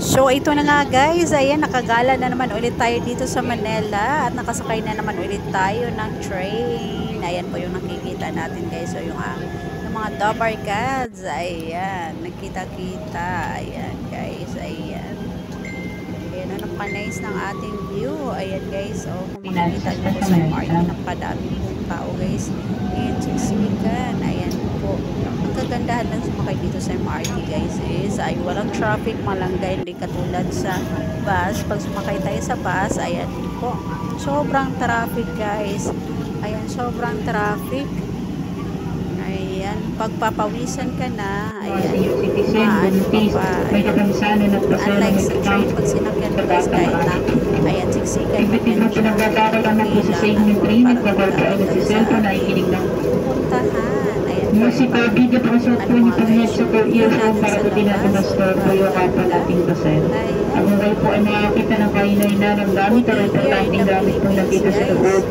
So ito na nga guys, ayan nakagala na naman ulit tayo dito sa Manila at nakasakay na naman ulit tayo ng train. Ayan po yung nakikita natin guys. So yung mga double cards, ayan, nakita-kita. Ayan guys, ayan. Ayan, napaka-nice ng ating view. Ayan guys, oh, kung makikita nyo po sa MRT, napakadami pong tao guys. Ayan, siksikan. Ayan po. Ang kagandahan lang sumakay dito sa MRT guys is ay walang traffic, malangga, hindi katulad sa bus. Pag sumakay tayo sa bus, ayan po. Sobrang traffic guys. Ayan, sobrang traffic. Ayan, pagpapawisan ka na, ayan, maano ka pa, ayan. Unlike sa train, pag sinakyan mo guys, kahit na, ayan, siksikan mo yan siya, kailangan pupuntahan, ayan, musical video pasok po ni Pagneso po earphone para po dinadamastor po yung kapal ating basen. Ang way po ay makakita ng kainay na ng gamit o importanteng gamit po nakita sa loob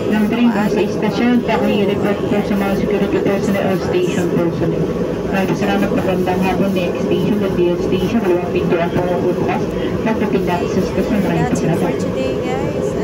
ng train kung sa istasyon, takoy i-report po sa mga security personnel o station personnel. Maraming salamat na bandang hapon next station, the DL station, walang pintuan po bukas, magpapindahan sa station. Maraming salamat. That's it for today guys.